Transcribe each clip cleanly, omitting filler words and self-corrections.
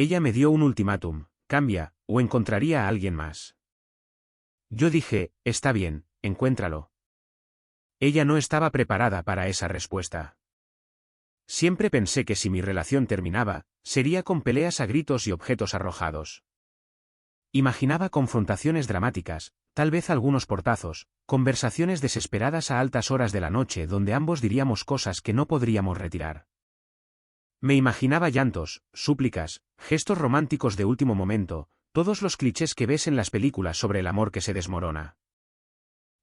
Ella me dio un ultimátum: cambia, o encontraría a alguien más. Yo dije, está bien, encuéntralo. Ella no estaba preparada para esa respuesta. Siempre pensé que si mi relación terminaba, sería con peleas a gritos y objetos arrojados. Imaginaba confrontaciones dramáticas, tal vez algunos portazos, conversaciones desesperadas a altas horas de la noche donde ambos diríamos cosas que no podríamos retirar. Me imaginaba llantos, súplicas, gestos románticos de último momento, todos los clichés que ves en las películas sobre el amor que se desmorona.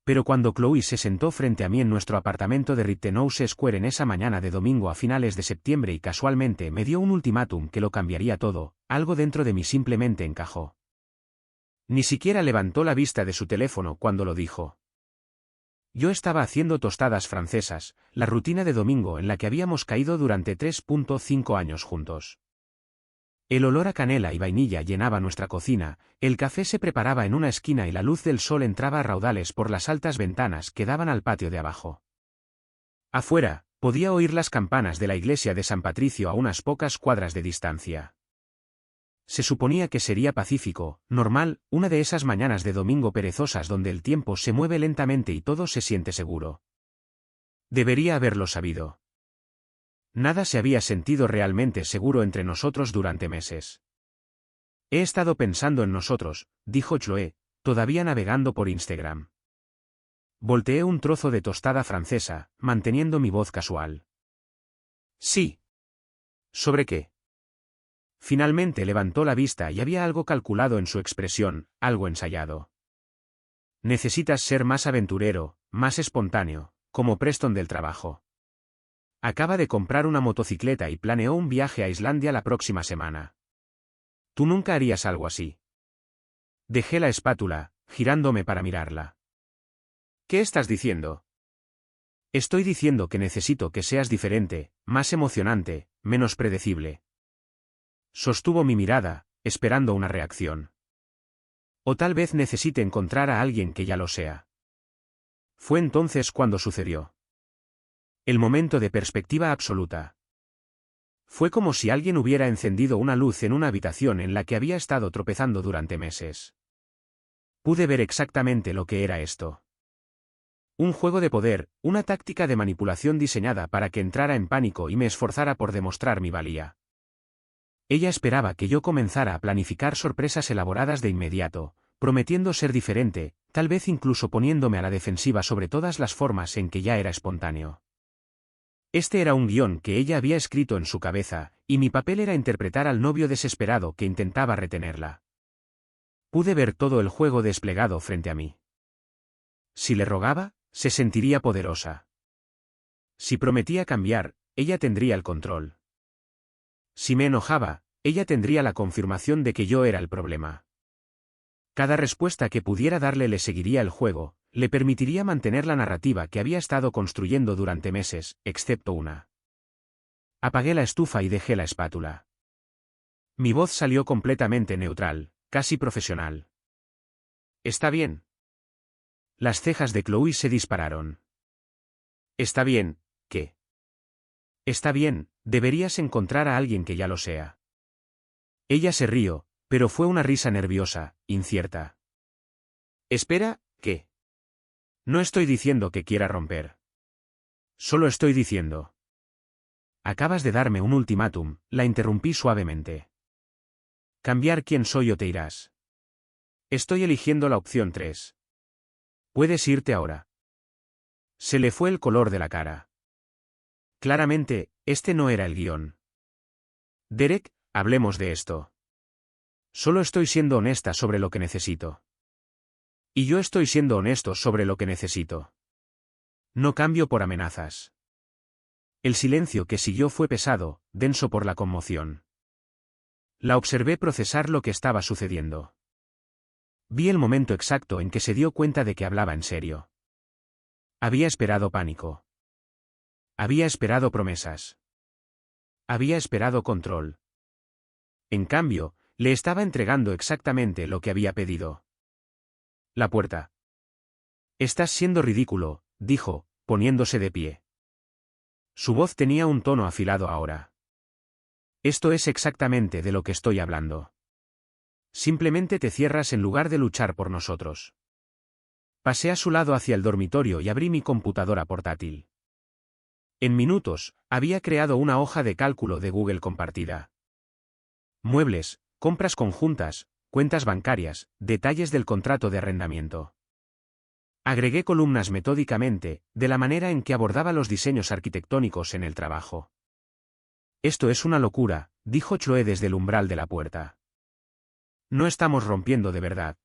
Pero cuando Chloe se sentó frente a mí en nuestro apartamento de Rittenhouse Square en esa mañana de domingo a finales de septiembre y casualmente me dio un ultimátum que lo cambiaría todo, algo dentro de mí simplemente encajó. Ni siquiera levantó la vista de su teléfono cuando lo dijo. Yo estaba haciendo tostadas francesas, la rutina de domingo en la que habíamos caído durante 3.5 años juntos. El olor a canela y vainilla llenaba nuestra cocina, el café se preparaba en una esquina y la luz del sol entraba a raudales por las altas ventanas que daban al patio de abajo. Afuera, podía oír las campanas de la iglesia de San Patricio a unas pocas cuadras de distancia. Se suponía que sería pacífico, normal, una de esas mañanas de domingo perezosas donde el tiempo se mueve lentamente y todo se siente seguro. Debería haberlo sabido. Nada se había sentido realmente seguro entre nosotros durante meses. He estado pensando en nosotros, dijo Chloe, todavía navegando por Instagram. Volteé un trozo de tostada francesa, manteniendo mi voz casual. Sí. ¿Sobre qué? Finalmente levantó la vista y había algo calculado en su expresión, algo ensayado. Necesitas ser más aventurero, más espontáneo, como Preston del trabajo. Acaba de comprar una motocicleta y planeó un viaje a Islandia la próxima semana. Tú nunca harías algo así. Dejé la espátula, girándome para mirarla. ¿Qué estás diciendo? Estoy diciendo que necesito que seas diferente, más emocionante, menos predecible. Sostuvo mi mirada, esperando una reacción. O tal vez necesite encontrar a alguien que ya lo sea. Fue entonces cuando sucedió. El momento de perspectiva absoluta. Fue como si alguien hubiera encendido una luz en una habitación en la que había estado tropezando durante meses. Pude ver exactamente lo que era esto. Un juego de poder, una táctica de manipulación diseñada para que entrara en pánico y me esforzara por demostrar mi valía. Ella esperaba que yo comenzara a planificar sorpresas elaboradas de inmediato, prometiendo ser diferente, tal vez incluso poniéndome a la defensiva sobre todas las formas en que ya era espontáneo. Este era un guión que ella había escrito en su cabeza, y mi papel era interpretar al novio desesperado que intentaba retenerla. Pude ver todo el juego desplegado frente a mí. Si le rogaba, se sentiría poderosa. Si prometía cambiar, ella tendría el control. Si me enojaba, ella tendría la confirmación de que yo era el problema. Cada respuesta que pudiera darle le seguiría el juego, le permitiría mantener la narrativa que había estado construyendo durante meses, excepto una. Apagué la estufa y dejé la espátula. Mi voz salió completamente neutral, casi profesional. ¿Está bien? Las cejas de Chloe se dispararon. ¿Está bien, qué? Está bien, deberías encontrar a alguien que ya lo sea. Ella se rió, pero fue una risa nerviosa, incierta. Espera, ¿qué? No estoy diciendo que quiera romper. Solo estoy diciendo. Acabas de darme un ultimátum, la interrumpí suavemente. Cambiar quién soy o te irás. Estoy eligiendo la opción 3. Puedes irte ahora. Se le fue el color de la cara. Claramente, este no era el guión. Derek, hablemos de esto. Solo estoy siendo honesta sobre lo que necesito. Y yo estoy siendo honesto sobre lo que necesito. No cambio por amenazas. El silencio que siguió fue pesado, denso por la conmoción. La observé procesar lo que estaba sucediendo. Vi el momento exacto en que se dio cuenta de que hablaba en serio. Había esperado pánico. Había esperado promesas. Había esperado control. En cambio, le estaba entregando exactamente lo que había pedido. La puerta. Estás siendo ridículo, dijo, poniéndose de pie. Su voz tenía un tono afilado ahora. Esto es exactamente de lo que estoy hablando. Simplemente te cierras en lugar de luchar por nosotros. Pasé a su lado hacia el dormitorio y abrí mi computadora portátil. En minutos, había creado una hoja de cálculo de Google compartida. Muebles, compras conjuntas, cuentas bancarias, detalles del contrato de arrendamiento. Agregué columnas metódicamente, de la manera en que abordaba los diseños arquitectónicos en el trabajo. Esto es una locura, dijo Chloe desde el umbral de la puerta. No estamos rompiendo de verdad.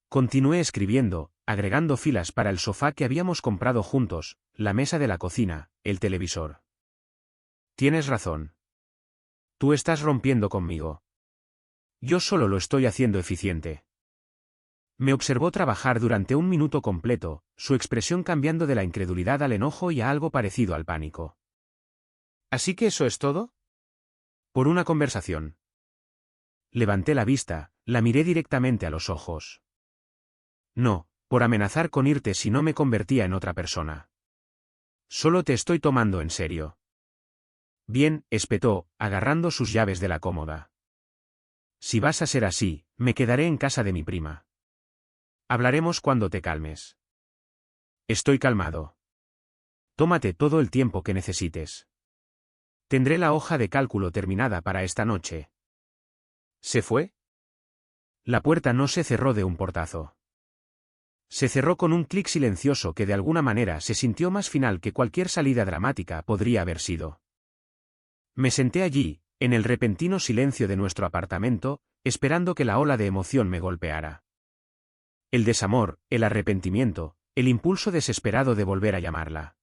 Continué escribiendo, agregando filas para el sofá que habíamos comprado juntos, la mesa de la cocina, el televisor. Tienes razón. Tú estás rompiendo conmigo. Yo solo lo estoy haciendo eficiente. Me observó trabajar durante un minuto completo, su expresión cambiando de la incredulidad al enojo y a algo parecido al pánico. ¿Así que eso es todo? Por una conversación. Levanté la vista, la miré directamente a los ojos. No, por amenazar con irte si no me convertía en otra persona. Solo te estoy tomando en serio. Bien, espetó, agarrando sus llaves de la cómoda. Si vas a ser así, me quedaré en casa de mi prima. Hablaremos cuando te calmes. Estoy calmado. Tómate todo el tiempo que necesites. Tendré la hoja de cálculo terminada para esta noche. ¿Se fue? La puerta no se cerró de un portazo. Se cerró con un clic silencioso que de alguna manera se sintió más final que cualquier salida dramática podría haber sido. Me senté allí, en el repentino silencio de nuestro apartamento, esperando que la ola de emoción me golpeara. El desamor, el arrepentimiento, el impulso desesperado de volver a llamarla.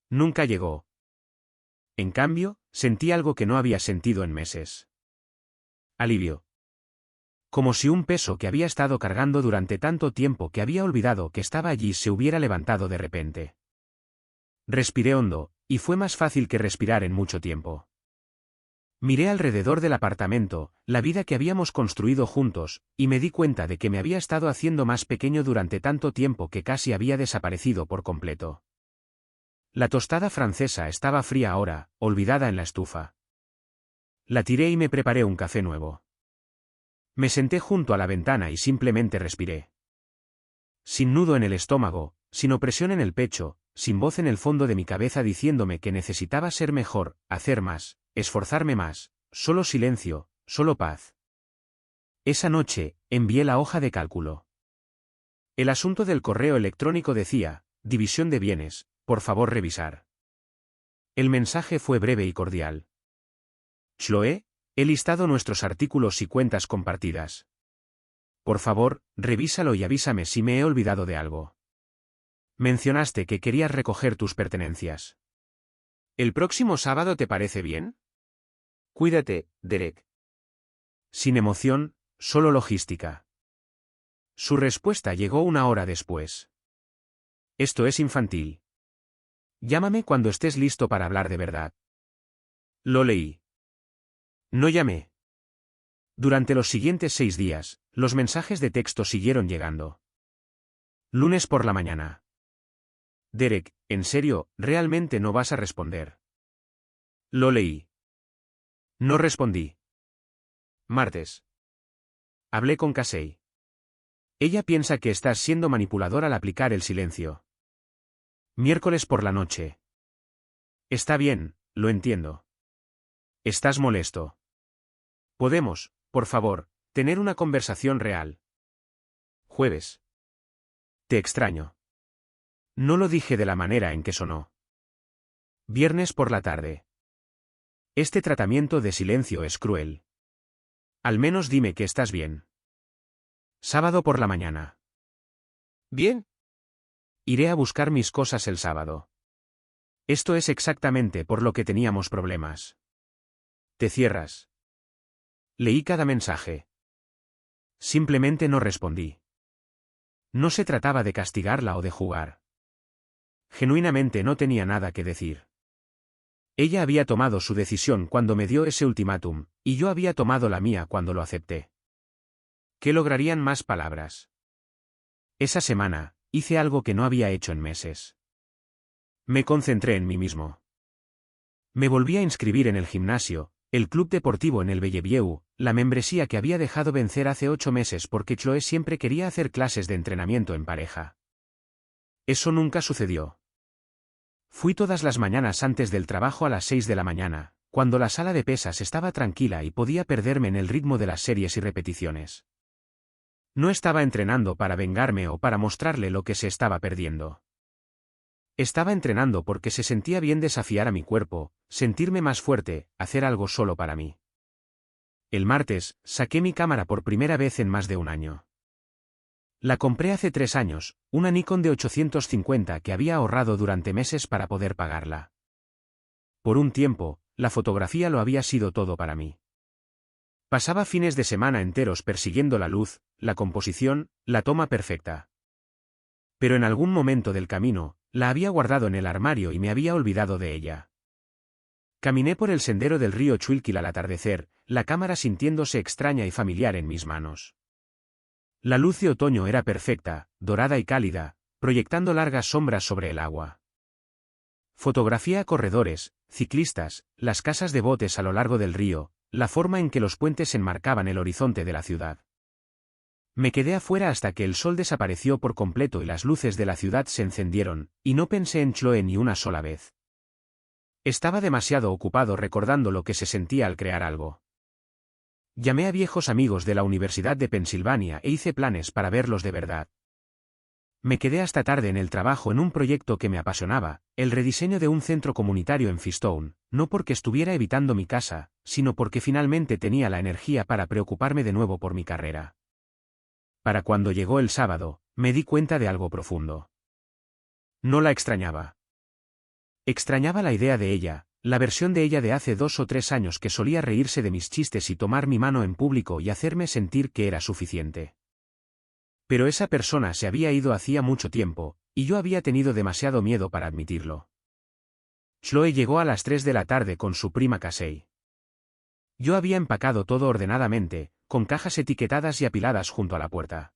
Nunca llegó. En cambio, sentí algo que no había sentido en meses. Alivio. Como si un peso que había estado cargando durante tanto tiempo que había olvidado que estaba allí se hubiera levantado de repente. Respiré hondo, y fue más fácil que respirar en mucho tiempo. Miré alrededor del apartamento, la vida que habíamos construido juntos, y me di cuenta de que me había estado haciendo más pequeño durante tanto tiempo que casi había desaparecido por completo. La tostada francesa estaba fría ahora, olvidada en la estufa. La tiré y me preparé un café nuevo. Me senté junto a la ventana y simplemente respiré. Sin nudo en el estómago, sin opresión en el pecho, sin voz en el fondo de mi cabeza diciéndome que necesitaba ser mejor, hacer más, esforzarme más, solo silencio, solo paz. Esa noche, envié la hoja de cálculo. El asunto del correo electrónico decía, división de bienes, por favor revisar. El mensaje fue breve y cordial. Chloe, he listado nuestros artículos y cuentas compartidas. Por favor, revísalo y avísame si me he olvidado de algo. Mencionaste que querías recoger tus pertenencias. ¿El próximo sábado te parece bien? Cuídate, Derek. Sin emoción, solo logística. Su respuesta llegó una hora después. Esto es infantil. Llámame cuando estés listo para hablar de verdad. Lo leí. No llamé. Durante los siguientes 6 días, los mensajes de texto siguieron llegando. Lunes por la mañana. Derek, en serio, ¿realmente no vas a responder? Lo leí. No respondí. Martes. Hablé con Casey. Ella piensa que estás siendo manipulador al aplicar el silencio. Miércoles por la noche. Está bien, lo entiendo. Estás molesto. Podemos, por favor, tener una conversación real. Jueves. Te extraño. No lo dije de la manera en que sonó. Viernes por la tarde. Este tratamiento de silencio es cruel. Al menos dime que estás bien. Sábado por la mañana. Bien. Iré a buscar mis cosas el sábado. Esto es exactamente por lo que teníamos problemas. Te cierras. Leí cada mensaje. Simplemente no respondí. No se trataba de castigarla o de jugar. Genuinamente no tenía nada que decir. Ella había tomado su decisión cuando me dio ese ultimátum, y yo había tomado la mía cuando lo acepté. ¿Qué lograrían más palabras? Esa semana, hice algo que no había hecho en meses. Me concentré en mí mismo. Me volví a inscribir en el gimnasio, El club deportivo en el Bellevue, la membresía que había dejado vencer hace 8 meses porque Chloe siempre quería hacer clases de entrenamiento en pareja. Eso nunca sucedió. Fui todas las mañanas antes del trabajo a las 6 de la mañana, cuando la sala de pesas estaba tranquila y podía perderme en el ritmo de las series y repeticiones. No estaba entrenando para vengarme o para mostrarle lo que se estaba perdiendo. Estaba entrenando porque se sentía bien desafiar a mi cuerpo, sentirme más fuerte, hacer algo solo para mí. El martes, saqué mi cámara por primera vez en más de un año. La compré hace 3 años, una Nikon de 850 que había ahorrado durante meses para poder pagarla. Por un tiempo, la fotografía lo había sido todo para mí. Pasaba fines de semana enteros persiguiendo la luz, la composición, la toma perfecta. Pero en algún momento del camino, la había guardado en el armario y me había olvidado de ella. Caminé por el sendero del río Schuylkill al atardecer, la cámara sintiéndose extraña y familiar en mis manos. La luz de otoño era perfecta, dorada y cálida, proyectando largas sombras sobre el agua. Fotografié a corredores, ciclistas, las casas de botes a lo largo del río, la forma en que los puentes enmarcaban el horizonte de la ciudad. Me quedé afuera hasta que el sol desapareció por completo y las luces de la ciudad se encendieron, y no pensé en Chloe ni una sola vez. Estaba demasiado ocupado recordando lo que se sentía al crear algo. Llamé a viejos amigos de la Universidad de Pensilvania e hice planes para verlos de verdad. Me quedé hasta tarde en el trabajo en un proyecto que me apasionaba, el rediseño de un centro comunitario en Fistone, no porque estuviera evitando mi casa, sino porque finalmente tenía la energía para preocuparme de nuevo por mi carrera. Para cuando llegó el sábado, me di cuenta de algo profundo. No la extrañaba. Extrañaba la idea de ella, la versión de ella de hace 2 o 3 años que solía reírse de mis chistes y tomar mi mano en público y hacerme sentir que era suficiente. Pero esa persona se había ido hacía mucho tiempo, y yo había tenido demasiado miedo para admitirlo. Chloe llegó a las 3 de la tarde con su prima Casey. Yo había empacado todo ordenadamente, con cajas etiquetadas y apiladas junto a la puerta.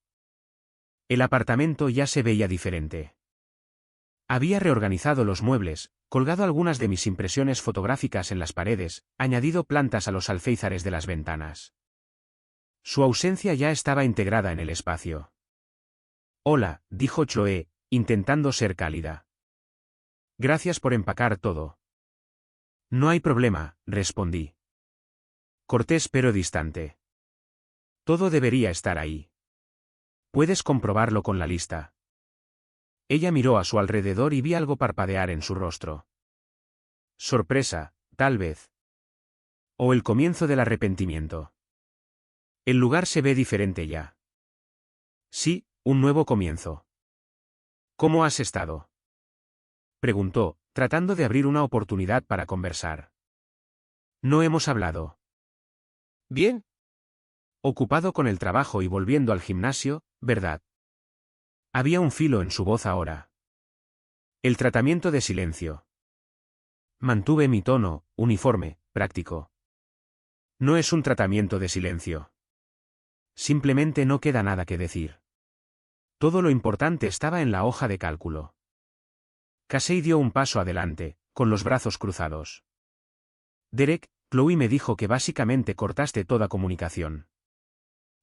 El apartamento ya se veía diferente. Había reorganizado los muebles, colgado algunas de mis impresiones fotográficas en las paredes, añadido plantas a los alféizares de las ventanas. Su ausencia ya estaba integrada en el espacio. «Hola», dijo Chloe, intentando ser cálida. «Gracias por empacar todo». «No hay problema», respondí. Cortés pero distante. «Todo debería estar ahí. Puedes comprobarlo con la lista». Ella miró a su alrededor y vi algo parpadear en su rostro. Sorpresa, tal vez. O el comienzo del arrepentimiento. El lugar se ve diferente ya. Sí, un nuevo comienzo. ¿Cómo has estado?, preguntó, tratando de abrir una oportunidad para conversar. No hemos hablado. Bien. Ocupado con el trabajo y volviendo al gimnasio, ¿verdad? Había un filo en su voz ahora. El tratamiento de silencio. Mantuve mi tono, uniforme, práctico. No es un tratamiento de silencio. Simplemente no queda nada que decir. Todo lo importante estaba en la hoja de cálculo. Casey dio un paso adelante, con los brazos cruzados. Derek, Chloe me dijo que básicamente cortaste toda comunicación.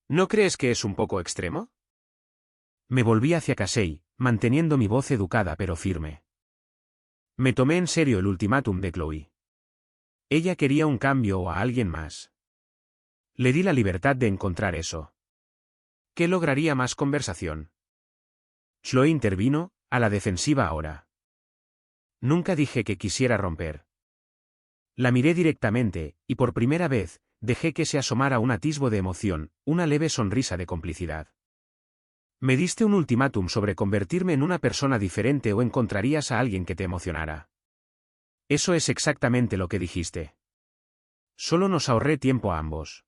¿No crees que es un poco extremo? Me volví hacia Casey, manteniendo mi voz educada pero firme. Me tomé en serio el ultimátum de Chloe. Ella quería un cambio o a alguien más. Le di la libertad de encontrar eso. ¿Qué lograría más conversación? Chloe intervino, a la defensiva ahora. Nunca dije que quisiera romper. La miré directamente, y por primera vez, dejé que se asomara un atisbo de emoción, una leve sonrisa de complicidad. Me diste un ultimátum sobre convertirme en una persona diferente o encontrarías a alguien que te emocionara. Eso es exactamente lo que dijiste. Solo nos ahorré tiempo a ambos.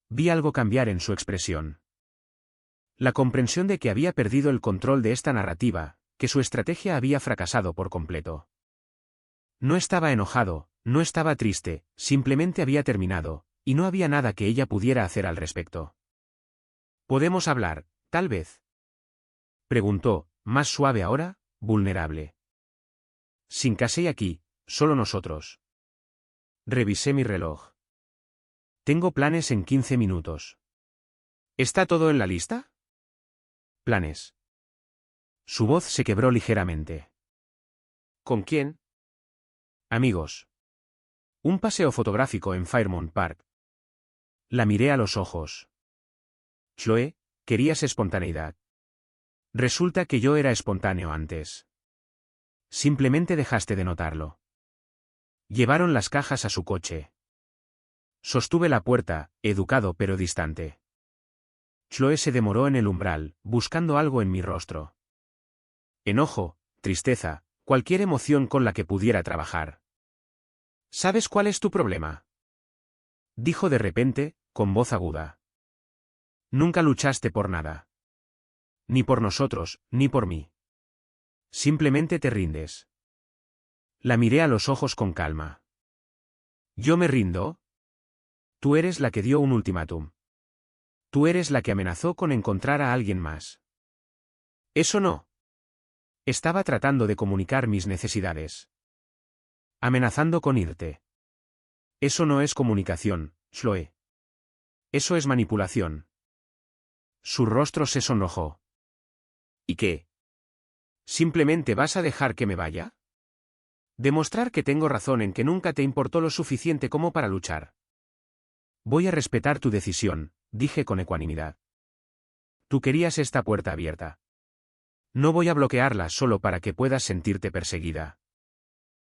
Vi algo cambiar en su expresión. La comprensión de que había perdido el control de esta narrativa, que su estrategia había fracasado por completo. No estaba enojado, no estaba triste, simplemente había terminado, y no había nada que ella pudiera hacer al respecto. ¿Podemos hablar, tal vez?, preguntó, más suave ahora, vulnerable. Sin Casey aquí, solo nosotros. Revisé mi reloj. Tengo planes en 15 minutos. ¿Está todo en la lista? Planes. Su voz se quebró ligeramente. ¿Con quién? Amigos. Un paseo fotográfico en Fairmount Park. La miré a los ojos. Chloe, querías espontaneidad. Resulta que yo era espontáneo antes. Simplemente dejaste de notarlo. Llevaron las cajas a su coche. Sostuve la puerta, educado pero distante. Chloe se demoró en el umbral, buscando algo en mi rostro. Enojo, tristeza, cualquier emoción con la que pudiera trabajar. ¿Sabes cuál es tu problema? Dijo de repente, con voz aguda. Nunca luchaste por nada. Ni por nosotros, ni por mí. Simplemente te rindes. La miré a los ojos con calma. ¿Yo me rindo? Tú eres la que dio un ultimátum. Tú eres la que amenazó con encontrar a alguien más. Eso no. Estaba tratando de comunicar mis necesidades. Amenazando con irte. Eso no es comunicación, Chloe. Eso es manipulación. Su rostro se sonrojó. ¿Y qué? ¿Simplemente vas a dejar que me vaya? Demostrar que tengo razón en que nunca te importó lo suficiente como para luchar. Voy a respetar tu decisión, dije con ecuanimidad. Tú querías esta puerta abierta. No voy a bloquearla solo para que puedas sentirte perseguida.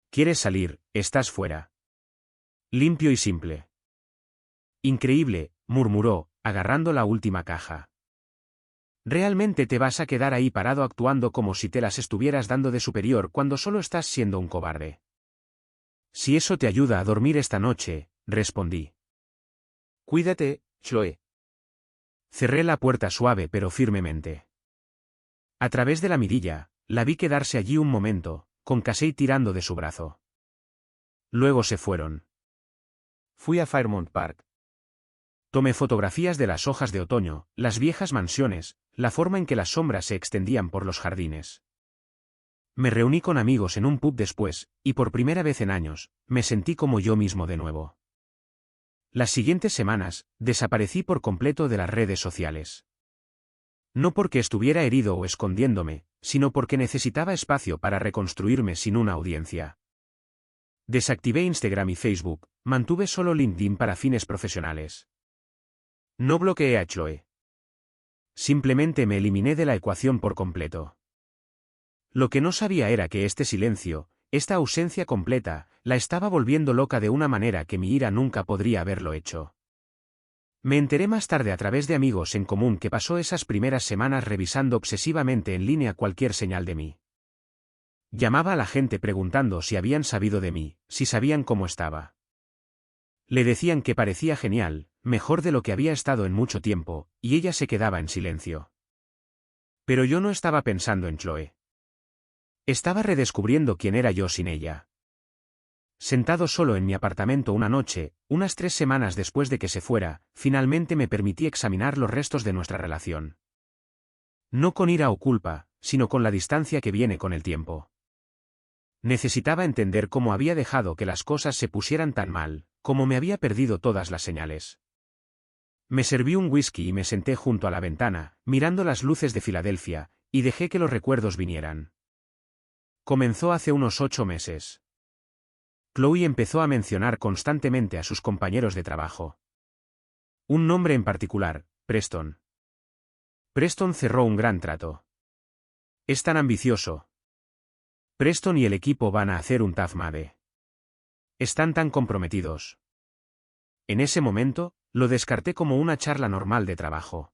¿Quieres salir? Estás fuera. Limpio y simple. Increíble, murmuró, agarrando la última caja. ¿Realmente te vas a quedar ahí parado actuando como si te las estuvieras dando de superior cuando solo estás siendo un cobarde? Si eso te ayuda a dormir esta noche, respondí. Cuídate, Chloe. Cerré la puerta suave pero firmemente. A través de la mirilla, la vi quedarse allí un momento, con Casey tirando de su brazo. Luego se fueron. Fui a Fairmount Park. Tomé fotografías de las hojas de otoño, las viejas mansiones, la forma en que las sombras se extendían por los jardines. Me reuní con amigos en un pub después, y por primera vez en años, me sentí como yo mismo de nuevo. Las siguientes semanas, desaparecí por completo de las redes sociales. No porque estuviera herido o escondiéndome, sino porque necesitaba espacio para reconstruirme sin una audiencia. Desactivé Instagram y Facebook, mantuve solo LinkedIn para fines profesionales. No bloqueé a Chloe. Simplemente me eliminé de la ecuación por completo. Lo que no sabía era que este silencio, esta ausencia completa, la estaba volviendo loca de una manera que mi ira nunca podría haberlo hecho. Me enteré más tarde a través de amigos en común que pasó esas primeras semanas revisando obsesivamente en línea cualquier señal de mí. Llamaba a la gente preguntando si habían sabido de mí, si sabían cómo estaba. Le decían que parecía genial, mejor de lo que había estado en mucho tiempo, y ella se quedaba en silencio. Pero yo no estaba pensando en Chloe. Estaba redescubriendo quién era yo sin ella. Sentado solo en mi apartamento una noche, unas 3 semanas después de que se fuera, finalmente me permití examinar los restos de nuestra relación. No con ira o culpa, sino con la distancia que viene con el tiempo. Necesitaba entender cómo había dejado que las cosas se pusieran tan mal, cómo me había perdido todas las señales. Me serví un whisky y me senté junto a la ventana, mirando las luces de Filadelfia, y dejé que los recuerdos vinieran. Comenzó hace unos 8 meses. Chloe empezó a mencionar constantemente a sus compañeros de trabajo. Un nombre en particular, Preston. Preston cerró un gran trato. Es tan ambicioso. Preston y el equipo van a hacer un Tough Mudder. Están tan comprometidos. En ese momento, lo descarté como una charla normal de trabajo.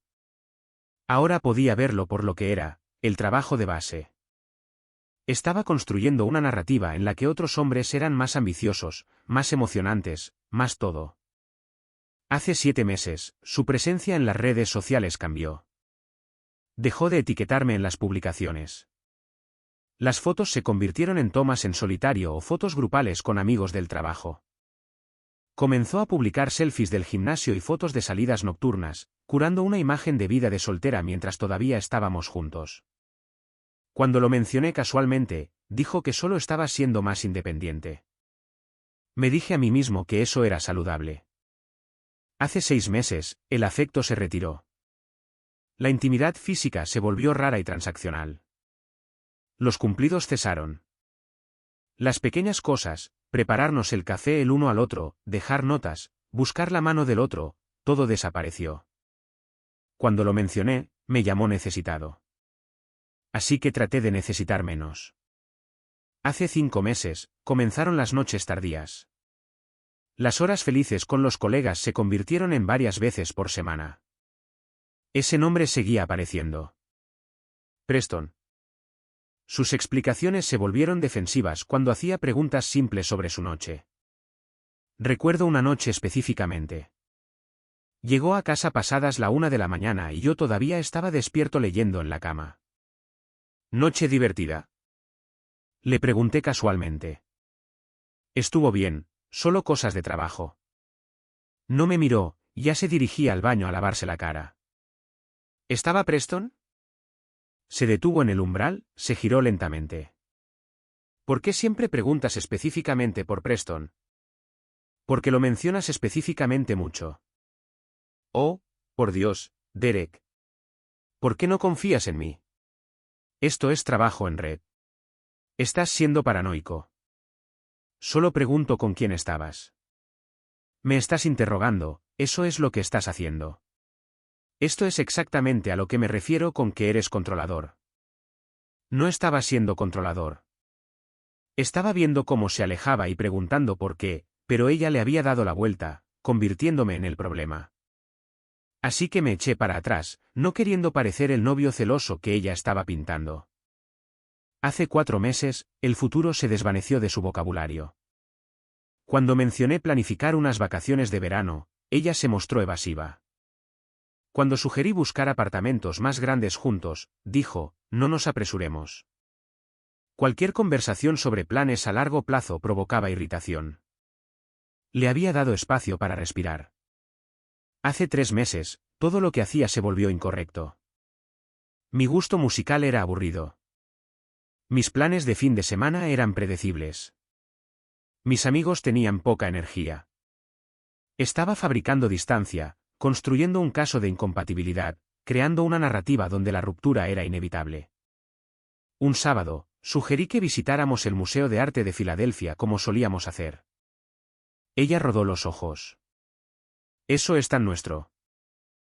Ahora podía verlo por lo que era, el trabajo de base. Estaba construyendo una narrativa en la que otros hombres eran más ambiciosos, más emocionantes, más todo. Hace 7 meses, su presencia en las redes sociales cambió. Dejó de etiquetarme en las publicaciones. Las fotos se convirtieron en tomas en solitario o fotos grupales con amigos del trabajo. Comenzó a publicar selfies del gimnasio y fotos de salidas nocturnas, curando una imagen de vida de soltera mientras todavía estábamos juntos. Cuando lo mencioné casualmente, dijo que solo estaba siendo más independiente. Me dije a mí mismo que eso era saludable. Hace 6 meses, el afecto se retiró. La intimidad física se volvió rara y transaccional. Los cumplidos cesaron. Las pequeñas cosas, prepararnos el café el uno al otro, dejar notas, buscar la mano del otro, todo desapareció. Cuando lo mencioné, me llamó necesitado. Así que traté de necesitar menos. Hace 5 meses, comenzaron las noches tardías. Las horas felices con los colegas se convirtieron en varias veces por semana. Ese nombre seguía apareciendo. Preston. Sus explicaciones se volvieron defensivas cuando hacía preguntas simples sobre su noche. Recuerdo una noche específicamente. Llegó a casa pasadas la 1 de la mañana y yo todavía estaba despierto leyendo en la cama. ¿Noche divertida? Le pregunté casualmente. Estuvo bien, solo cosas de trabajo. No me miró, ya se dirigía al baño a lavarse la cara. ¿Estaba Preston? Se detuvo en el umbral, se giró lentamente. ¿Por qué siempre preguntas específicamente por Preston? Porque lo mencionas específicamente mucho. Oh, por Dios, Derek. ¿Por qué no confías en mí? Esto es trabajo en red. Estás siendo paranoico. Solo pregunto con quién estabas. Me estás interrogando, eso es lo que estás haciendo. Esto es exactamente a lo que me refiero con que eres controlador. No estaba siendo controlador. Estaba viendo cómo se alejaba y preguntando por qué, pero ella le había dado la vuelta, convirtiéndome en el problema. Así que me eché para atrás, no queriendo parecer el novio celoso que ella estaba pintando. Hace 4 meses, el futuro se desvaneció de su vocabulario. Cuando mencioné planificar unas vacaciones de verano, ella se mostró evasiva. Cuando sugerí buscar apartamentos más grandes juntos, dijo, no nos apresuremos. Cualquier conversación sobre planes a largo plazo provocaba irritación. Le había dado espacio para respirar. Hace 3 meses, todo lo que hacía se volvió incorrecto. Mi gusto musical era aburrido. Mis planes de fin de semana eran predecibles. Mis amigos tenían poca energía. Estaba fabricando distancia, construyendo un caso de incompatibilidad, creando una narrativa donde la ruptura era inevitable. Un sábado, sugerí que visitáramos el Museo de Arte de Filadelfia como solíamos hacer. Ella rodó los ojos. Eso es tan nuestro.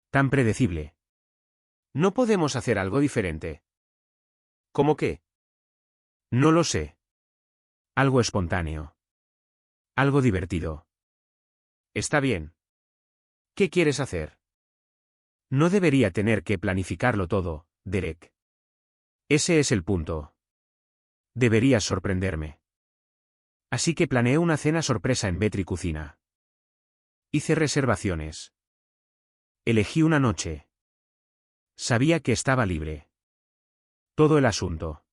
Tan predecible. ¿No podemos hacer algo diferente? ¿Cómo qué? No lo sé. Algo espontáneo. Algo divertido. Está bien. ¿Qué quieres hacer? No debería tener que planificarlo todo, Derek. Ese es el punto. Deberías sorprenderme. Así que planeé una cena sorpresa en Betri Cocina. Hice reservaciones. Elegí una noche. Sabía que estaba libre. Todo el asunto.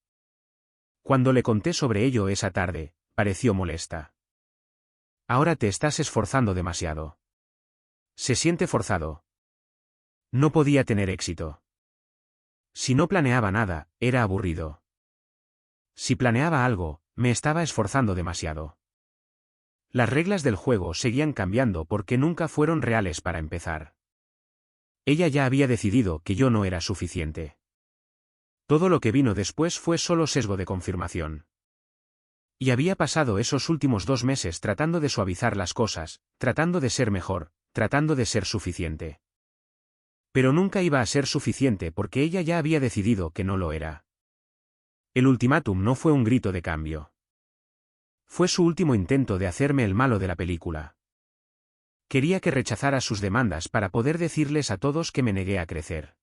Cuando le conté sobre ello esa tarde, pareció molesta. Ahora te estás esforzando demasiado. Se siente forzado. No podía tener éxito. Si no planeaba nada, era aburrido. Si planeaba algo, me estaba esforzando demasiado. Las reglas del juego seguían cambiando porque nunca fueron reales para empezar. Ella ya había decidido que yo no era suficiente. Todo lo que vino después fue solo sesgo de confirmación. Y había pasado esos últimos 2 meses tratando de suavizar las cosas, tratando de ser mejor, tratando de ser suficiente. Pero nunca iba a ser suficiente porque ella ya había decidido que no lo era. El ultimátum no fue un grito de cambio. Fue su último intento de hacerme el malo de la película. Quería que rechazara sus demandas para poder decirles a todos que me negué a crecer.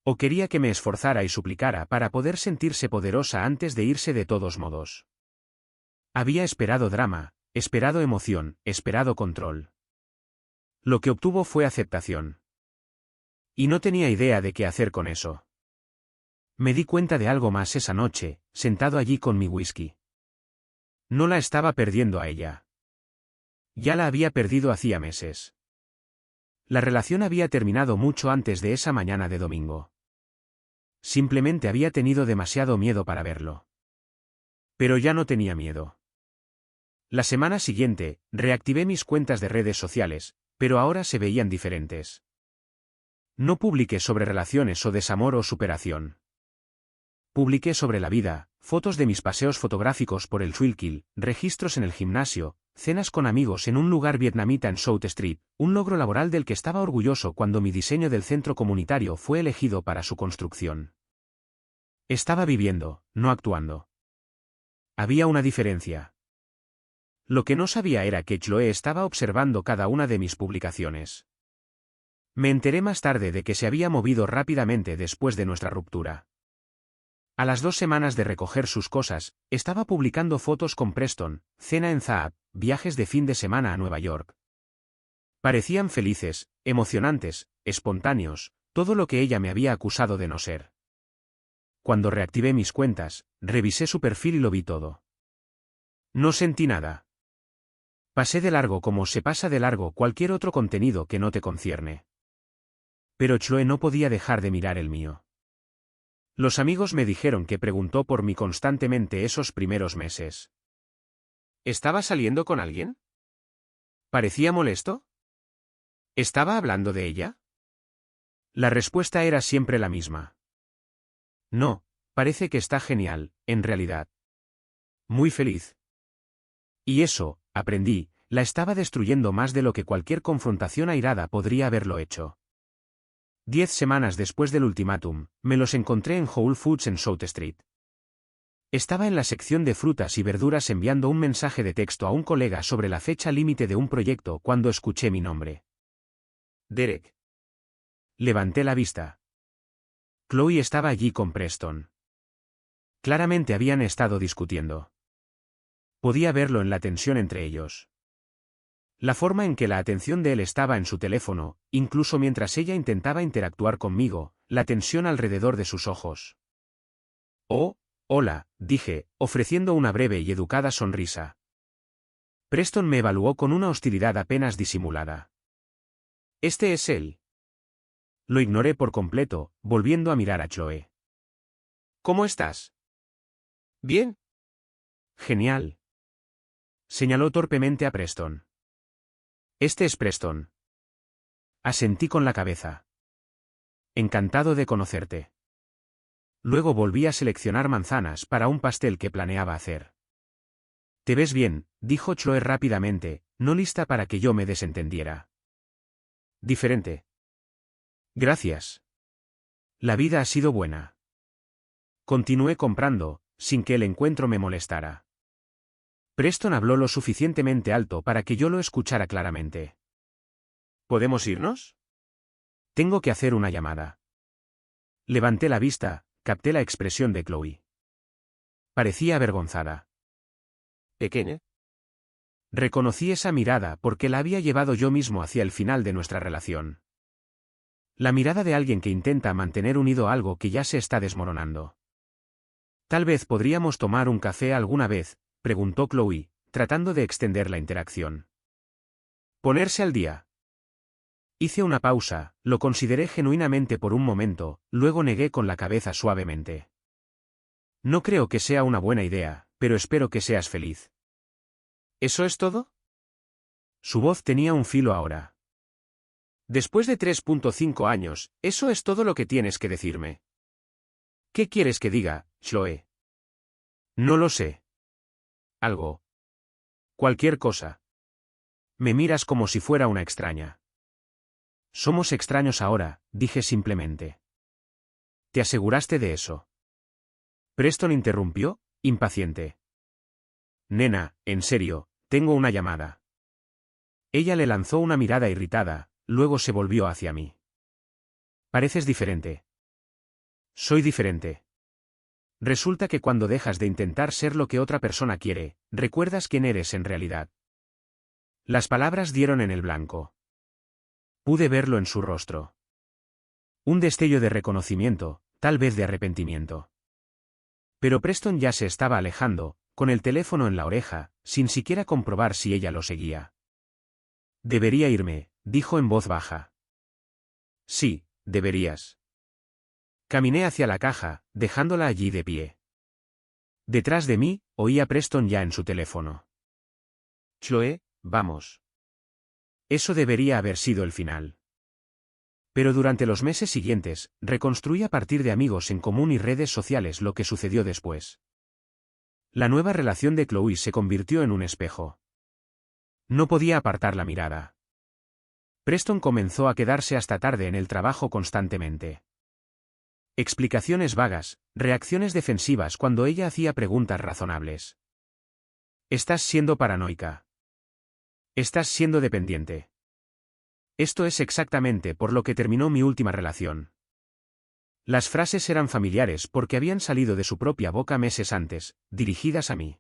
O quería que me esforzara y suplicara para poder sentirse poderosa antes de irse de todos modos. Había esperado drama, esperado emoción, esperado control. Lo que obtuvo fue aceptación. Y no tenía idea de qué hacer con eso. Me di cuenta de algo más esa noche, sentado allí con mi whisky. No la estaba perdiendo a ella. Ya la había perdido hacía meses. La relación había terminado mucho antes de esa mañana de domingo. Simplemente había tenido demasiado miedo para verlo. Pero ya no tenía miedo. La semana siguiente, reactivé mis cuentas de redes sociales, pero ahora se veían diferentes. No publiqué sobre relaciones o desamor o superación. Publiqué sobre la vida, fotos de mis paseos fotográficos por el Schuylkill, registros en el gimnasio, cenas con amigos en un lugar vietnamita en South Street, un logro laboral del que estaba orgulloso cuando mi diseño del centro comunitario fue elegido para su construcción. Estaba viviendo, no actuando. Había una diferencia. Lo que no sabía era que Chloe estaba observando cada una de mis publicaciones. Me enteré más tarde de que se había movido rápidamente después de nuestra ruptura. A las 2 semanas de recoger sus cosas, estaba publicando fotos con Preston, cena en Zaap, viajes de fin de semana a Nueva York. Parecían felices, emocionantes, espontáneos, todo lo que ella me había acusado de no ser. Cuando reactivé mis cuentas, revisé su perfil y lo vi todo. No sentí nada. Pasé de largo como se pasa de largo cualquier otro contenido que no te concierne. Pero Chloe no podía dejar de mirar el mío. Los amigos me dijeron que preguntó por mí constantemente esos primeros meses. ¿Estaba saliendo con alguien? ¿Parecía molesto? ¿Estaba hablando de ella? La respuesta era siempre la misma. No, parece que está genial, en realidad. Muy feliz. Y eso, aprendí, la estaba destruyendo más de lo que cualquier confrontación airada podría haberlo hecho. 10 semanas después del ultimátum, me los encontré en Whole Foods en South Street. Estaba en la sección de frutas y verduras enviando un mensaje de texto a un colega sobre la fecha límite de un proyecto cuando escuché mi nombre. Derek. Levanté la vista. Chloe estaba allí con Preston. Claramente habían estado discutiendo. Podía verlo en la tensión entre ellos. La forma en que la atención de él estaba en su teléfono, incluso mientras ella intentaba interactuar conmigo, la tensión alrededor de sus ojos. Oh, hola, dije, ofreciendo una breve y educada sonrisa. Preston me evaluó con una hostilidad apenas disimulada. Este es él. Lo ignoré por completo, volviendo a mirar a Chloe. ¿Cómo estás? Bien. Genial. Señaló torpemente a Preston. Este es Preston. Asentí con la cabeza. Encantado de conocerte. Luego volví a seleccionar manzanas para un pastel que planeaba hacer. Te ves bien, dijo Chloe rápidamente, no lista para que yo me desentendiera. Diferente. Gracias. La vida ha sido buena. Continué comprando, sin que el encuentro me molestara. Preston habló lo suficientemente alto para que yo lo escuchara claramente. ¿Podemos irnos? Tengo que hacer una llamada. Levanté la vista, capté la expresión de Chloe. Parecía avergonzada. ¿Pequeña? Reconocí esa mirada porque la había llevado yo mismo hacia el final de nuestra relación. La mirada de alguien que intenta mantener unido algo que ya se está desmoronando. Tal vez podríamos tomar un café alguna vez, preguntó Chloe, tratando de extender la interacción. Ponerse al día. Hice una pausa, lo consideré genuinamente por un momento, luego negué con la cabeza suavemente. No creo que sea una buena idea, pero espero que seas feliz. ¿Eso es todo? Su voz tenía un filo ahora. Después de 3.5 años, eso es todo lo que tienes que decirme. ¿Qué quieres que diga, Chloe? No lo sé. Algo. Cualquier cosa. Me miras como si fuera una extraña. Somos extraños ahora, dije simplemente. ¿Te aseguraste de eso? Preston interrumpió, impaciente. Nena, en serio, tengo una llamada. Ella le lanzó una mirada irritada, luego se volvió hacia mí. Pareces diferente. Soy diferente. Resulta que cuando dejas de intentar ser lo que otra persona quiere, recuerdas quién eres en realidad. Las palabras dieron en el blanco. Pude verlo en su rostro. Un destello de reconocimiento, tal vez de arrepentimiento. Pero Preston ya se estaba alejando, con el teléfono en la oreja, sin siquiera comprobar si ella lo seguía. Debería irme, dijo en voz baja. Sí, deberías. Caminé hacia la caja, dejándola allí de pie. Detrás de mí, oí a Preston ya en su teléfono. Chloe, vamos. Eso debería haber sido el final. Pero durante los meses siguientes, reconstruí a partir de amigos en común y redes sociales lo que sucedió después. La nueva relación de Chloe se convirtió en un espejo. No podía apartar la mirada. Preston comenzó a quedarse hasta tarde en el trabajo constantemente. Explicaciones vagas, reacciones defensivas cuando ella hacía preguntas razonables. Estás siendo paranoica. Estás siendo dependiente. Esto es exactamente por lo que terminó mi última relación. Las frases eran familiares porque habían salido de su propia boca meses antes, dirigidas a mí.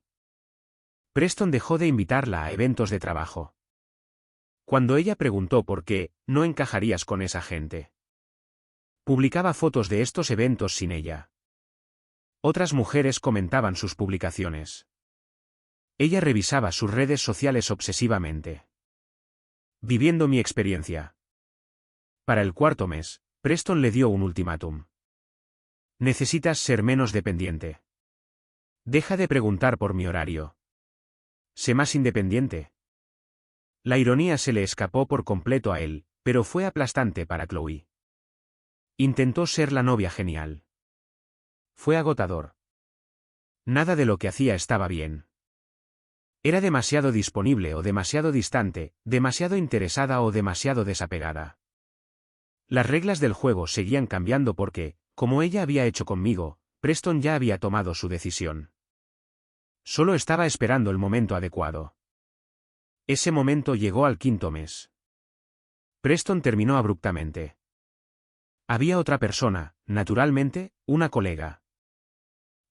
Preston dejó de invitarla a eventos de trabajo. Cuando ella preguntó por qué, no encajarías con esa gente. Publicaba fotos de estos eventos sin ella. Otras mujeres comentaban sus publicaciones. Ella revisaba sus redes sociales obsesivamente. Viviendo mi experiencia. Para el cuarto mes, Preston le dio un ultimátum. Necesitas ser menos dependiente. Deja de preguntar por mi horario. Sé más independiente. La ironía se le escapó por completo a él, pero fue aplastante para Chloe. Intentó ser la novia genial. Fue agotador. Nada de lo que hacía estaba bien. Era demasiado disponible o demasiado distante, demasiado interesada o demasiado desapegada. Las reglas del juego seguían cambiando porque, como ella había hecho conmigo, Preston ya había tomado su decisión. Solo estaba esperando el momento adecuado. Ese momento llegó al quinto mes. Preston terminó abruptamente. Había otra persona, naturalmente, una colega.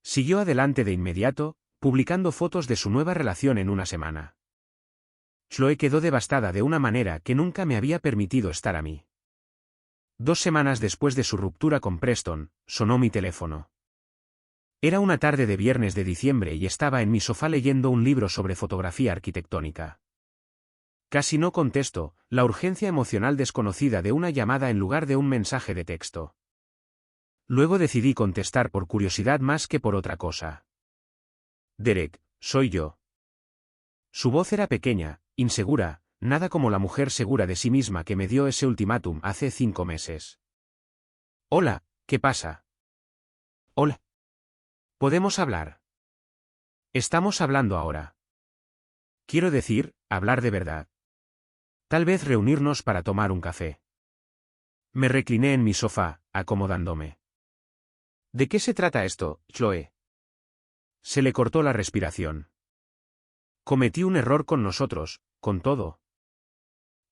Siguió adelante de inmediato, publicando fotos de su nueva relación en una semana. Chloe quedó devastada de una manera que nunca me había permitido estar a mí. 2 semanas después de su ruptura con Preston, sonó mi teléfono. Era una tarde de viernes de diciembre y estaba en mi sofá leyendo un libro sobre fotografía arquitectónica. Casi no contesto, la urgencia emocional desconocida de una llamada en lugar de un mensaje de texto. Luego decidí contestar por curiosidad más que por otra cosa. Derek, soy yo. Su voz era pequeña, insegura, nada como la mujer segura de sí misma que me dio ese ultimátum hace 5 meses. Hola, ¿qué pasa? Hola. ¿Podemos hablar? Estamos hablando ahora. Quiero decir, hablar de verdad. Tal vez reunirnos para tomar un café. Me recliné en mi sofá, acomodándome. ¿De qué se trata esto, Chloe? Se le cortó la respiración. Cometí un error con nosotros, con todo.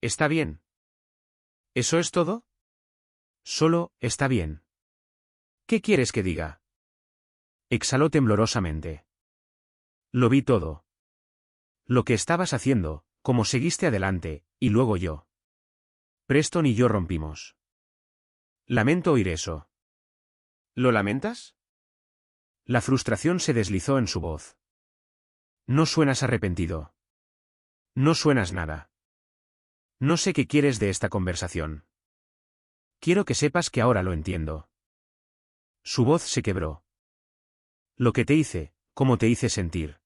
¿Está bien? ¿Eso es todo? Solo, está bien. ¿Qué quieres que diga? Exhaló temblorosamente. Lo vi todo. Lo que estabas haciendo, cómo seguiste adelante, y luego yo. Preston y yo rompimos. Lamento oír eso. ¿Lo lamentas? La frustración se deslizó en su voz. No suenas arrepentido. No suenas nada. No sé qué quieres de esta conversación. Quiero que sepas que ahora lo entiendo. Su voz se quebró. Lo que te hice, cómo te hice sentir.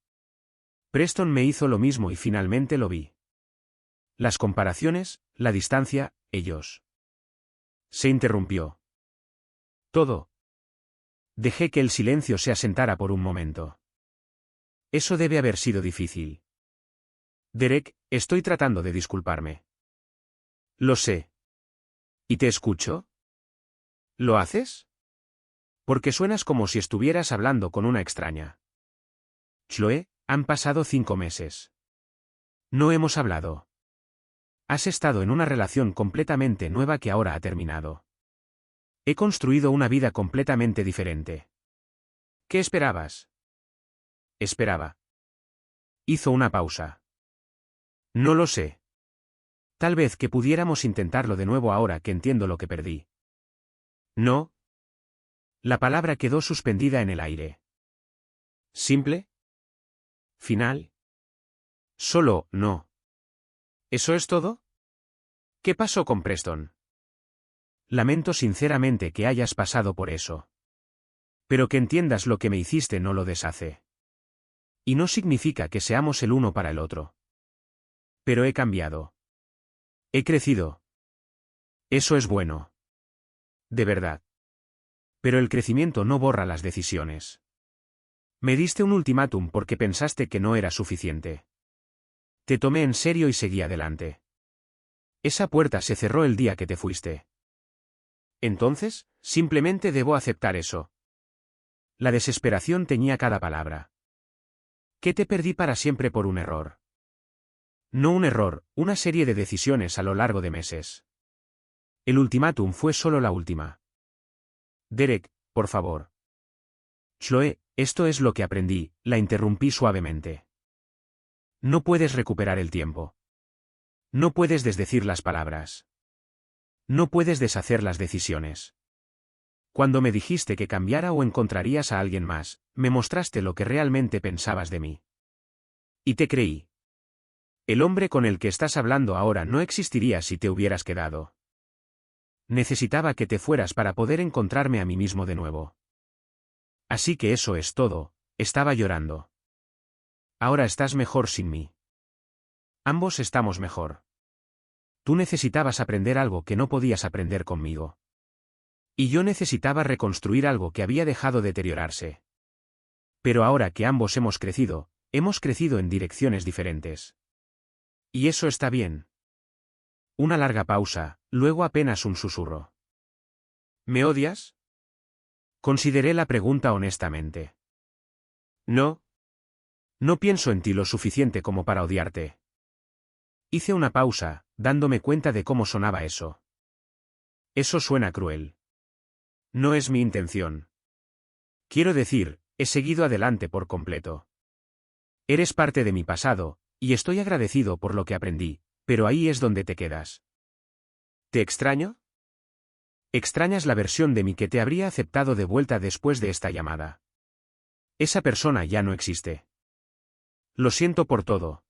Preston me hizo lo mismo y finalmente lo vi. Las comparaciones, la distancia, ellos. Se interrumpió. Todo. Dejé que el silencio se asentara por un momento. Eso debe haber sido difícil. Derek, estoy tratando de disculparme. Lo sé. ¿Y te escucho? ¿Lo haces? Porque suenas como si estuvieras hablando con una extraña. Chloe, han pasado 5 meses. No hemos hablado. Has estado en una relación completamente nueva que ahora ha terminado. He construido una vida completamente diferente. ¿Qué esperabas? Esperaba. Hizo una pausa. No lo sé. Tal vez que pudiéramos intentarlo de nuevo ahora que entiendo lo que perdí. No. La palabra quedó suspendida en el aire. ¿Simple? ¿Final? Solo, no. ¿Eso es todo? ¿Qué pasó con Preston? Lamento sinceramente que hayas pasado por eso. Pero que entiendas lo que me hiciste no lo deshace. Y no significa que seamos el uno para el otro. Pero he cambiado. He crecido. Eso es bueno. De verdad. Pero el crecimiento no borra las decisiones. Me diste un ultimátum porque pensaste que no era suficiente. Te tomé en serio y seguí adelante. Esa puerta se cerró el día que te fuiste. Entonces, simplemente debo aceptar eso. La desesperación teñía cada palabra. ¿Qué te perdí para siempre por un error? No un error, una serie de decisiones a lo largo de meses. El ultimátum fue solo la última. Derek, por favor. Chloe, esto es lo que aprendí, la interrumpí suavemente. No puedes recuperar el tiempo. No puedes desdecir las palabras. No puedes deshacer las decisiones. Cuando me dijiste que cambiara o encontrarías a alguien más, me mostraste lo que realmente pensabas de mí. Y te creí. El hombre con el que estás hablando ahora no existiría si te hubieras quedado. Necesitaba que te fueras para poder encontrarme a mí mismo de nuevo. Así que eso es todo, estaba llorando. Ahora estás mejor sin mí. Ambos estamos mejor. Tú necesitabas aprender algo que no podías aprender conmigo. Y yo necesitaba reconstruir algo que había dejado deteriorarse. Pero ahora que ambos hemos crecido en direcciones diferentes. Y eso está bien. Una larga pausa, luego apenas un susurro. ¿Me odias? Consideré la pregunta honestamente. No. No pienso en ti lo suficiente como para odiarte. Hice una pausa, dándome cuenta de cómo sonaba eso. Eso suena cruel. No es mi intención. Quiero decir, he seguido adelante por completo. Eres parte de mi pasado, y estoy agradecido por lo que aprendí, pero ahí es donde te quedas. ¿Te extraño? Extrañas la versión de mí que te habría aceptado de vuelta después de esta llamada. Esa persona ya no existe. Lo siento por todo.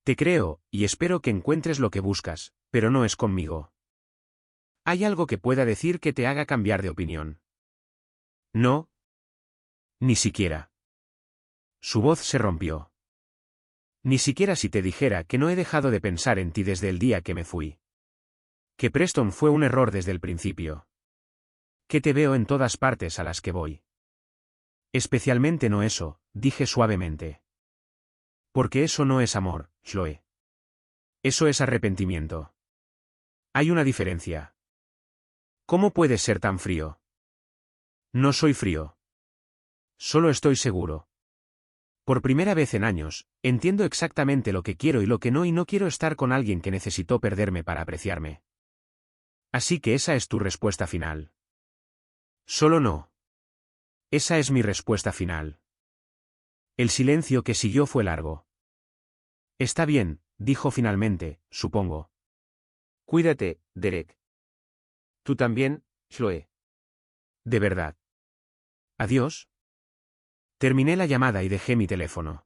Te creo, y espero que encuentres lo que buscas, pero no es conmigo. ¿Hay algo que pueda decir que te haga cambiar de opinión? No. Ni siquiera. Su voz se rompió. Ni siquiera si te dijera que no he dejado de pensar en ti desde el día que me fui. Que Preston fue un error desde el principio. Que te veo en todas partes a las que voy. Especialmente no eso, dije suavemente. Porque eso no es amor, Chloe. Eso es arrepentimiento. Hay una diferencia. ¿Cómo puedes ser tan frío? No soy frío. Solo estoy seguro. Por primera vez en años, entiendo exactamente lo que quiero y lo que no, y no quiero estar con alguien que necesitó perderme para apreciarme. Así que esa es tu respuesta final. Solo no. Esa es mi respuesta final. El silencio que siguió fue largo. Está bien, dijo finalmente, supongo. Cuídate, Derek. Tú también, Chloe. De verdad. Adiós. Terminé la llamada y dejé mi teléfono.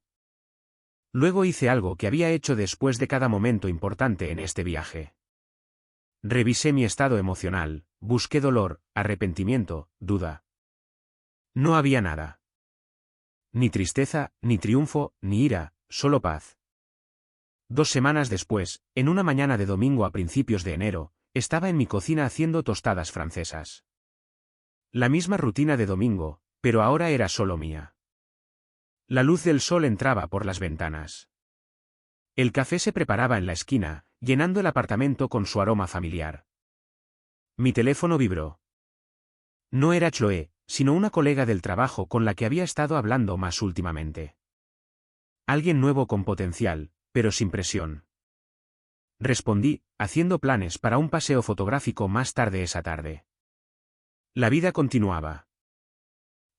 Luego hice algo que había hecho después de cada momento importante en este viaje. Revisé mi estado emocional, busqué dolor, arrepentimiento, duda. No había nada. Ni tristeza, ni triunfo, ni ira, solo paz. 2 semanas después, en una mañana de domingo a principios de enero, estaba en mi cocina haciendo tostadas francesas. La misma rutina de domingo, pero ahora era solo mía. La luz del sol entraba por las ventanas. El café se preparaba en la esquina, llenando el apartamento con su aroma familiar. Mi teléfono vibró. No era Chloe, sino una colega del trabajo con la que había estado hablando más últimamente. Alguien nuevo con potencial, pero sin presión. Respondí, haciendo planes para un paseo fotográfico más tarde esa tarde. La vida continuaba.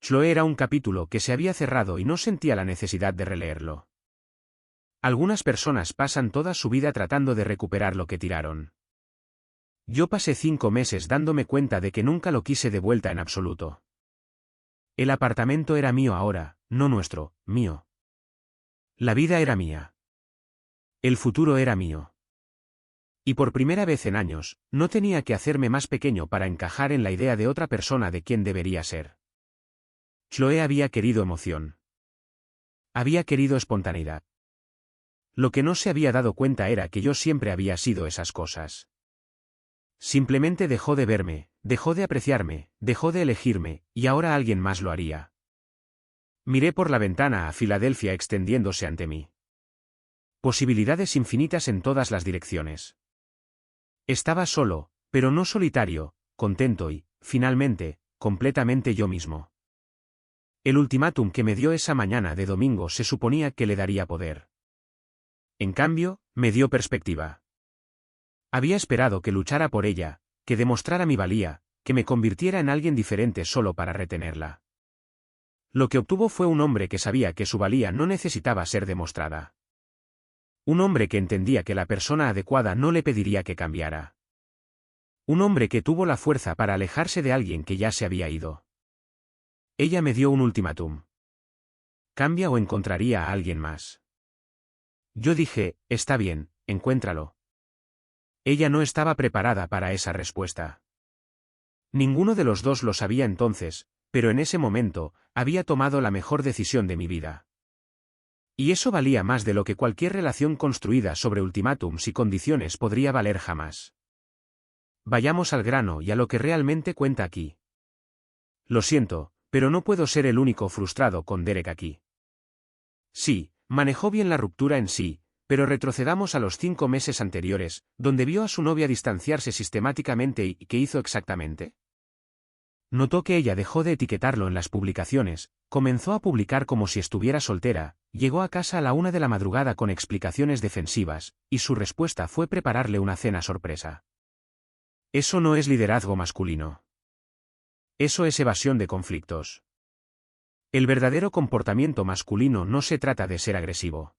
Chloe era un capítulo que se había cerrado y no sentía la necesidad de releerlo. Algunas personas pasan toda su vida tratando de recuperar lo que tiraron. Yo pasé 5 meses dándome cuenta de que nunca lo quise de vuelta en absoluto. El apartamento era mío ahora, no nuestro, mío. La vida era mía. El futuro era mío. Y por primera vez en años, no tenía que hacerme más pequeño para encajar en la idea de otra persona de quién debería ser. Chloe había querido emoción. Había querido espontaneidad. Lo que no se había dado cuenta era que yo siempre había sido esas cosas. Simplemente dejó de verme, dejó de apreciarme, dejó de elegirme, y ahora alguien más lo haría. Miré por la ventana a Filadelfia extendiéndose ante mí. Posibilidades infinitas en todas las direcciones. Estaba solo, pero no solitario, contento y, finalmente, completamente yo mismo. El ultimátum que me dio esa mañana de domingo se suponía que le daría poder. En cambio, me dio perspectiva. Había esperado que luchara por ella, que demostrara mi valía, que me convirtiera en alguien diferente solo para retenerla. Lo que obtuvo fue un hombre que sabía que su valía no necesitaba ser demostrada. Un hombre que entendía que la persona adecuada no le pediría que cambiara. Un hombre que tuvo la fuerza para alejarse de alguien que ya se había ido. Ella me dio un ultimátum. Cambia o encontraría a alguien más. Yo dije, está bien, encuéntralo. Ella no estaba preparada para esa respuesta. Ninguno de los dos lo sabía entonces, pero en ese momento, había tomado la mejor decisión de mi vida. Y eso valía más de lo que cualquier relación construida sobre ultimátums y condiciones podría valer jamás. Vayamos al grano y a lo que realmente cuenta aquí. Lo siento, pero no puedo ser el único frustrado con Derek aquí. Sí, manejó bien la ruptura en sí, pero retrocedamos a los 5 meses anteriores, donde vio a su novia distanciarse sistemáticamente y ¿qué hizo exactamente? Notó que ella dejó de etiquetarlo en las publicaciones, comenzó a publicar como si estuviera soltera, llegó a casa a la 1 de la madrugada con explicaciones defensivas, y su respuesta fue prepararle una cena sorpresa. Eso no es liderazgo masculino. Eso es evasión de conflictos. El verdadero comportamiento masculino no se trata de ser agresivo.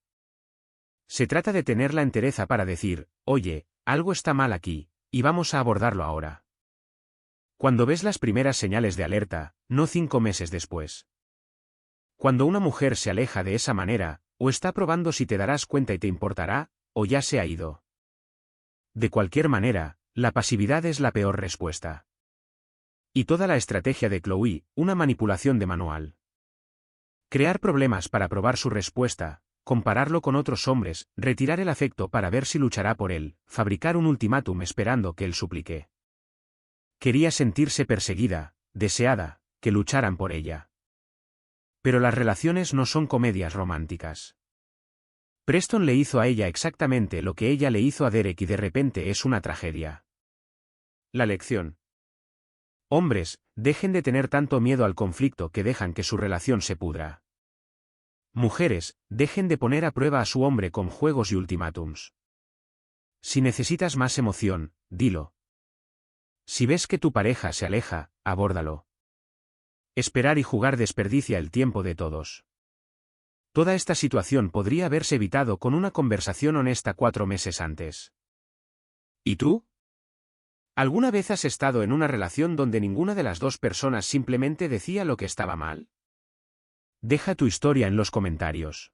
Se trata de tener la entereza para decir, oye, algo está mal aquí, y vamos a abordarlo ahora. Cuando ves las primeras señales de alerta, no 5 meses después. Cuando una mujer se aleja de esa manera, o está probando si te darás cuenta y te importará, o ya se ha ido. De cualquier manera, la pasividad es la peor respuesta. Y toda la estrategia de Chloe, una manipulación de manual. Crear problemas para probar su respuesta, compararlo con otros hombres, retirar el afecto para ver si luchará por él, fabricar un ultimátum esperando que él suplique. Quería sentirse perseguida, deseada, que lucharan por ella. Pero las relaciones no son comedias románticas. Preston le hizo a ella exactamente lo que ella le hizo a Derek y de repente es una tragedia. La lección. Hombres, dejen de tener tanto miedo al conflicto que dejan que su relación se pudra. Mujeres, dejen de poner a prueba a su hombre con juegos y ultimátums. Si necesitas más emoción, dilo. Si ves que tu pareja se aleja, abórdalo. Esperar y jugar desperdicia el tiempo de todos. Toda esta situación podría haberse evitado con una conversación honesta 4 meses antes. ¿Y tú? ¿Alguna vez has estado en una relación donde ninguna de las dos personas simplemente decía lo que estaba mal? Deja tu historia en los comentarios.